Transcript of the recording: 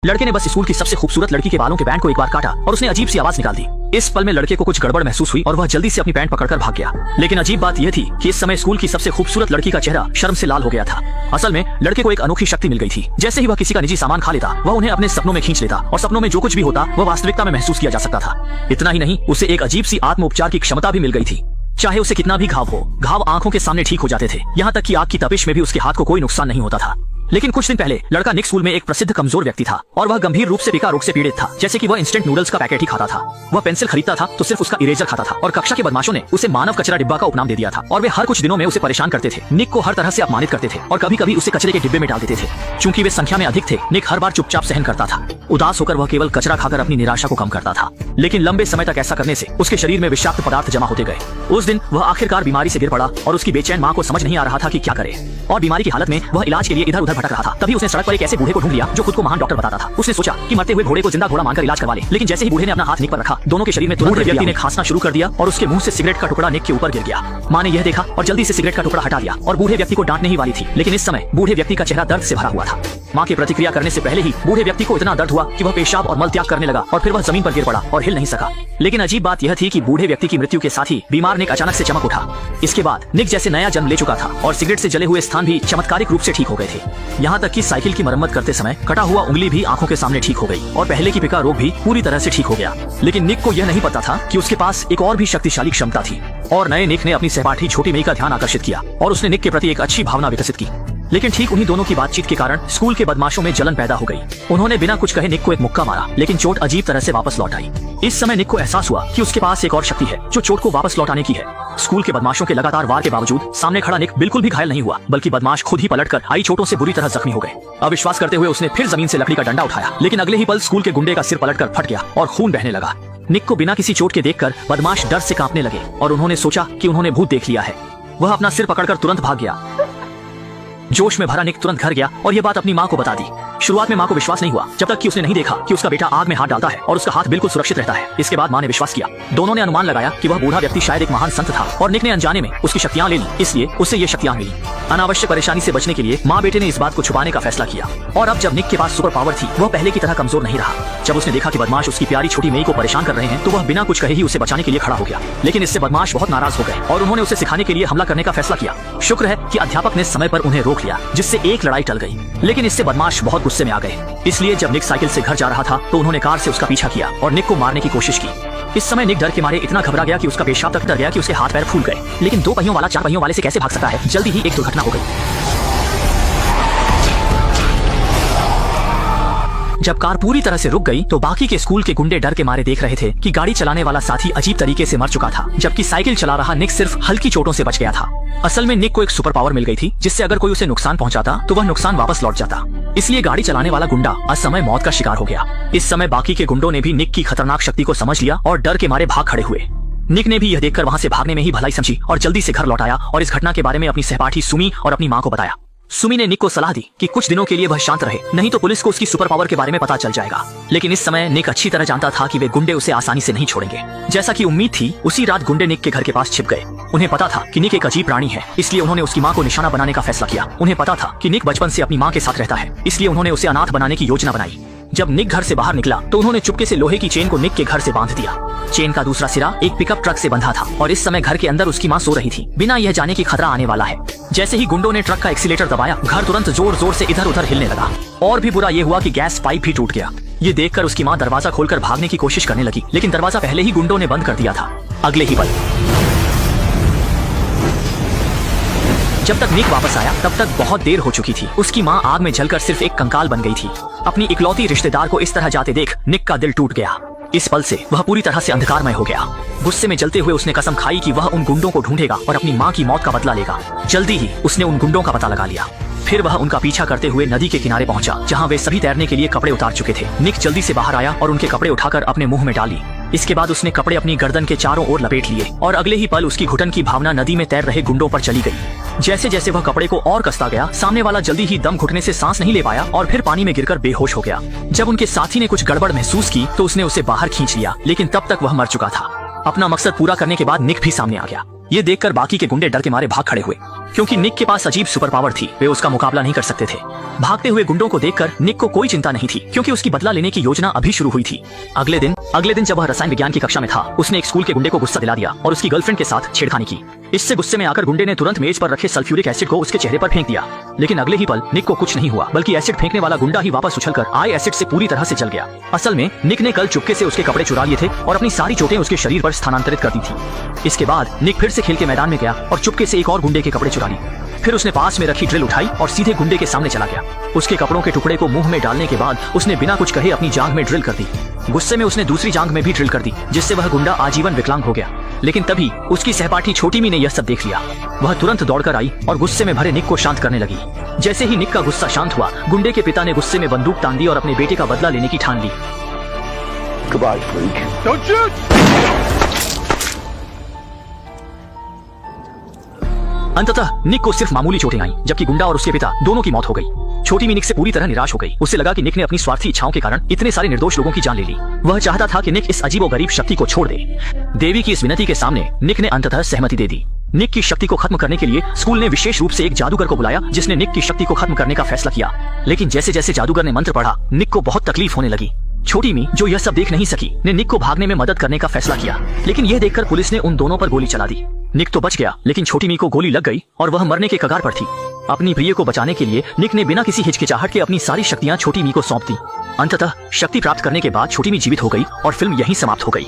लड़के ने बस स्कूल की सबसे खूबसूरत लड़की के बालों के बैंड को एक बार काटा और उसने अजीब सी आवाज निकाल दी। इस पल में लड़के को कुछ गड़बड़ महसूस हुई और वह जल्दी से अपनी पैंट पकड़कर भाग गया। लेकिन अजीब बात यह थी कि इस समय स्कूल की सबसे खूबसूरत लड़की का चेहरा शर्म से लाल हो गया था। असल में लड़के को एक अनोखी शक्ति मिल गई थी। जैसे ही वह किसी का निजी सामान खा लेता, वह उन्हें अपने सपनों में खींच लेता और सपनों में जो कुछ भी होता वह वास्तविकता में महसूस किया जा सकता था। इतना ही नहीं, उसे एक अजीब सी आत्म उपचार की क्षमता भी मिल गई थी। चाहे उसे कितना भी घाव हो, घाव आंखों के सामने ठीक हो जाते थे। यहाँ तक कि आग की तपिश में भी उसके हाथ को कोई नुकसान नहीं होता था। लेकिन कुछ दिन पहले लड़का निक स्कूल में एक प्रसिद्ध कमजोर व्यक्ति था और वह गंभीर रूप से पिका रोग से पीड़ित था। जैसे कि वह इंस्टेंट नूडल्स का पैकेट ही खाता था। वह पेंसिल खरीदता था तो सिर्फ उसका इरेजर खाता था और कक्षा के बदमाशों ने उसे मानव कचरा डिब्बा का उपनाम दे दिया था और वे हर कुछ दिनों में उसे परेशान करते थे। निक को हर तरह से अपमानित करते थे और कभी कभी उसे कचरे के डिब्बे में डाल देते थे। चूंकि वे संख्या में अधिक थे, निक हर बार चुपचाप सहन करता था। उदास होकर वह केवल कचरा खाकर अपनी निराशा को कम करता था। लेकिन लंबे समय तक ऐसा करने से उसके शरीर में विषाक्त पदार्थ जमा होते गए। उस दिन वह आखिरकार बीमारी से गिर पड़ा और उसकी बेचैन माँ को समझ नहीं आ रहा था कि क्या करे और बीमारी की हालत में वह इलाज के लिए इधर उधर भटक रहा था। तभी उसने सड़क पर एक ऐसे बूढ़े को ढूंढ लिया जो खुद को महान डॉक्टर बताता था। उसने सोचा कि मरते हुए घोड़े को जिंदा घोड़ा मानकर इलाज करवा ले। लेकिन जैसे ही बूढ़े ने अपना हाथ निक पर रखा, दोनों के शरीर में तुरंत व्यक्ति ने खांसना शुरू कर दिया और उसके मुंह से सिगरेट का टुकड़ा निक के ऊपर गिर गया। माँ ने यह देखा और जल्दी से सिगरेट का टुकड़ा हटा दिया और बूढ़े व्यक्ति को डांटने ही वाली थी। लेकिन इस समय बूढ़े व्यक्ति का चेहरा दर्द से भरा हुआ था। माँ के प्रतिक्रिया करने से पहले ही बूढ़े व्यक्ति को इतना दर्द हुआ कि वह पेशाब और मल त्याग करने लगा और फिर वह जमीन पर गिर पड़ा और हिल नहीं सका। लेकिन अजीब बात यह थी कि बूढ़े व्यक्ति की मृत्यु के साथ ही बीमार निक अचानक से चमक उठा। इसके बाद निक जैसे नया जन्म ले चुका था और सिगरेट से जले हुए स्थान भी चमत्कारिक रूप से ठीक हो गए थे। यहाँ तक कि साइकिल की मरम्मत करते समय कटा हुआ उंगली भी आंखों के सामने ठीक हो गई और पहले की पिका रोग भी पूरी तरह से ठीक हो गया। लेकिन निक को यह नहीं पता था कि उसके पास एक और भी शक्तिशाली क्षमता थी और नए निक ने अपनी सहपाठी छोटी मई का ध्यान आकर्षित किया और उसने निक के प्रति एक अच्छी भावना विकसित की। लेकिन ठीक उन्हीं दोनों की बातचीत के कारण स्कूल के बदमाशों में जलन पैदा हो गई। उन्होंने बिना कुछ कहे निक को एक मुक्का मारा, लेकिन चोट अजीब तरह से वापस लौट आई। इस समय निक को एहसास हुआ कि उसके पास एक और शक्ति है जो चोट को वापस लौटाने की है। स्कूल के बदमाशों के लगातार वार के बावजूद सामने खड़ा निक बिल्कुल भी घायल नहीं हुआ, बल्कि बदमाश खुद ही पलटकर आई चोटों से बुरी तरह जख्मी हो गए। अविश्वास करते हुए उसने फिर जमीन से लकड़ी का डंडा उठाया, लेकिन अगले ही पल स्कूल के गुंडे का सिर पलटकर फट गया और खून बहने लगा। निक को बिना किसी चोट के देखकर बदमाश डर से कांपने लगे और उन्होंने सोचा कि उन्होंने भूत देख लिया है। वह अपना सिर पकड़कर तुरंत भाग गया। जोश में भरा निक तुरंत घर गया और यह बात अपनी माँ को बता दी। शुरुआत में माँ को विश्वास नहीं हुआ जब तक कि उसने नहीं देखा कि उसका बेटा आग में हाथ डालता है और उसका हाथ बिल्कुल सुरक्षित रहता है। इसके बाद माँ ने विश्वास किया। दोनों ने अनुमान लगाया कि वह बूढ़ा व्यक्ति शायद एक महान संत था और निक ने अनजाने में उसकी शक्तियाँ ले ली, इसलिए उसे ये शक्तियाँ मिली। अनावश्यक परेशानी से बचने के लिए माँ बेटे ने इस बात को छुपाने का फैसला किया और अब जब निक के पास सुपर पावर थी, वह पहले की तरह कमजोर नहीं रहा। जब उसने देखा कि बदमाश उसकी प्यारी छोटी मई को परेशान कर रहे हैं, तो वह बिना कुछ कहे ही उसे बचाने के लिए खड़ा हो गया। लेकिन इससे बदमाश बहुत नाराज हो गए और उन्होंने उसे सिखाने के लिए हमला करने का फैसला किया। शुक्र है कि अध्यापक ने समय पर उन्हें रोक लिया, जिससे एक लड़ाई टल गई। लेकिन इससे बदमाश बहुत गुस्से में आ गए। इसलिए जब निक साइकिल से घर जा रहा था तो उन्होंने कार से उसका पीछा किया और निक को मारने की कोशिश की। इस समय निक डर के मारे इतना घबरा गया कि उसका पेशाब तक डर गया कि उसके हाथ पैर फूल गए। लेकिन 2 पहियों वाला 4 पहियों वाले से कैसे भाग सकता है। जल्दी ही एक दुर्घटना हो गई। जब कार पूरी तरह से रुक गई तो बाकी के स्कूल के गुंडे डर के मारे देख रहे थे कि गाड़ी चलाने वाला साथी अजीब तरीके से मर चुका था, जबकि साइकिल चला रहा निक सिर्फ हल्की चोटों से बच गया था। असल में निक को एक सुपर पावर मिल गई थी, जिससे अगर कोई उसे नुकसान पहुंचाता तो वह नुकसान वापस लौट जाता। इसलिए गाड़ी चलाने वाला गुंडा असमय मौत का शिकार हो गया। इस समय बाकी के गुंडों ने भी निक की खतरनाक शक्ति को समझ लिया और डर के मारे भाग खड़े हुए। निक ने भी यह देखकर वहां से भागने में ही भलाई समझी और जल्दी से घर लौट आया और इस घटना के बारे में अपनी सहपाठी सुमी और अपनी माँ को बताया। सुमी ने निक को सलाह दी कि कुछ दिनों के लिए वह शांत रहे, नहीं तो पुलिस को उसकी सुपर पावर के बारे में पता चल जाएगा। लेकिन इस समय निक अच्छी तरह जानता था कि वे गुंडे उसे आसानी से नहीं छोड़ेंगे। जैसा कि उम्मीद थी, उसी रात गुंडे निक के घर के पास छिप गए। उन्हें पता था कि निक एक अजीब प्राणी है, इसलिए उन्होंने उसकी माँ को निशाना बनाने का फैसला किया। उन्हें पता था कि निक बचपन से अपनी माँ के साथ रहता है, इसलिए उन्होंने उसे अनाथ बनाने की योजना बनाई। जब निक घर से बाहर निकला तो उन्होंने चुपके से लोहे की चेन को निक के घर से बांध दिया। चेन का दूसरा सिरा एक पिकअप ट्रक से बंधा था और इस समय घर के अंदर उसकी माँ सो रही थी, बिना यह जाने कि खतरा आने वाला है। जैसे ही गुंडों ने ट्रक का एक्सीलेटर दबाया, घर तुरंत जोर जोर से इधर उधर हिलने लगा। और भी बुरा ये हुआ कि गैस पाइप भी टूट गया। ये देखकर उसकी माँ दरवाजा खोलकर भागने की कोशिश करने लगी, लेकिन दरवाजा पहले ही गुंडों ने बंद कर दिया था। अगले ही पल जब तक निक वापस आया तब तक बहुत देर हो चुकी थी। उसकी माँ आग में जलकर सिर्फ एक कंकाल बन गई थी। अपनी इकलौती रिश्तेदार को इस तरह जाते देख निक का दिल टूट गया। इस पल से वह पूरी तरह से अंधकारमय हो गया। गुस्से में जलते हुए उसने कसम खाई कि वह उन गुंडों को ढूंढेगा और अपनी माँ की मौत का बदला लेगा। जल्दी ही उसने उन गुंडों का पता लगा लिया। फिर वह उनका पीछा करते हुए नदी के किनारे पहुंचा, जहां वे सभी तैरने के लिए कपड़े उतार चुके थे। निक जल्दी से बाहर आया और उनके कपड़े उठाकर अपने मुंह में डाली। इसके बाद उसने कपड़े अपनी गर्दन के चारों ओर लपेट लिए और अगले ही पल उसकी घुटन की भावना नदी में तैर रहे गुंडों पर चली गई। जैसे जैसे वह कपड़े को और कसता गया, सामने वाला जल्दी ही दम घुटने से सांस नहीं ले पाया और फिर पानी में गिरकर बेहोश हो गया। जब उनके साथी ने कुछ गड़बड़ महसूस की तो उसने उसे बाहर खींच लिया, लेकिन तब तक वह मर चुका था। अपना मकसद पूरा करने के बाद निक भी सामने आ गया। ये देखकर बाकी के गुंडे डर के मारे भाग खड़े हुए। क्योंकि निक के पास अजीब सुपर पावर थी, वे उसका मुकाबला नहीं कर सकते थे। भागते हुए गुंडों को देखकर निक को कोई चिंता नहीं थी, क्योंकि उसकी बदला लेने की योजना अभी शुरू हुई थी। अगले दिन जब वह रसायन विज्ञान की कक्षा में था, उसने एक स्कूल के गुंडे को गुस्सा दिला दिया और उसकी गर्लफ्रेंड के साथ छेड़खानी की। इससे गुस्से में आकर गुंडे ने तुरंत मेज पर रखे सल्फ्यूरिक एसिड को उसके चेहरे पर फेंक दिया। लेकिन अगले ही पल निक को कुछ नहीं हुआ, बल्कि एसिड फेंकने वाला गुंडा ही वापस उछलकर आए एसिड से पूरी तरह से जल गया। असल में निक ने कल चुपके से उसके कपड़े चुरा लिए थे और अपनी सारी चोटें उसके शरीर पर स्थानांतरित कर दी थी। इसके बाद निक फिर से खेल के मैदान में गया और चुपके से एक और गुंडे के कपड़े चुरा लिए। फिर उसने पास में रखी ड्रिल उठाई और सीधे गुंडे के सामने चला गया। उसके कपड़ों के टुकड़े को मुंह में डालने के बाद उसने बिना कुछ कहे अपनी जांघ में ड्रिल कर दी। गुस्से में उसने दूसरी जांघ में भी ड्रिल कर दी, जिससे वह गुंडा आजीवन विकलांग हो गया। लेकिन तभी उसकी सहपाठी छोटी मी ने यह सब देख लिया। वह तुरंत दौड़कर आई और गुस्से में भरे निक को शांत करने लगी। जैसे ही निक का गुस्सा शांत हुआ, गुंडे के पिता ने गुस्से में बंदूक तान दी और अपने बेटे का बदला लेने की ठान ली। Goodbye, freak. Don't shoot! अंततः निक को सिर्फ मामूली चोटें आईं, जबकि गुंडा और उसके पिता दोनों की मौत हो गई। छोटी मी निक से पूरी तरह निराश हो गई। उसे लगा कि निक ने अपनी स्वार्थी इच्छाओं के कारण इतने सारे निर्दोष लोगों की जान ले ली। वह चाहता था कि निक इस अजीबोगरीब शक्ति को छोड़ दे। देवी की इस विनती के सामने निक ने अंततः सहमति दे दी। निक की शक्ति को खत्म करने के लिए स्कूल ने विशेष रूप से एक जादूगर को बुलाया, जिसने निक की शक्ति को खत्म करने का फैसला किया। लेकिन जैसे जैसे जादूगर ने मंत्र पढ़ा, निक को बहुत तकलीफ होने लगी। छोटी मी, जो यह सब देख नहीं सकी, ने निक को भागने में मदद करने का फैसला किया। लेकिन यह देखकर पुलिस ने उन दोनों पर गोली चला दी। निक तो बच गया, लेकिन छोटी मी को गोली लग गई और वह मरने के कगार पर थी। अपनी प्रिय को बचाने के लिए निक ने बिना किसी हिचकिचाहट के अपनी सारी शक्तियां छोटी मी को सौंप दी। अंततः शक्ति प्राप्त करने के बाद छोटी मी जीवित हो गई और फिल्म यहीं समाप्त हो गई।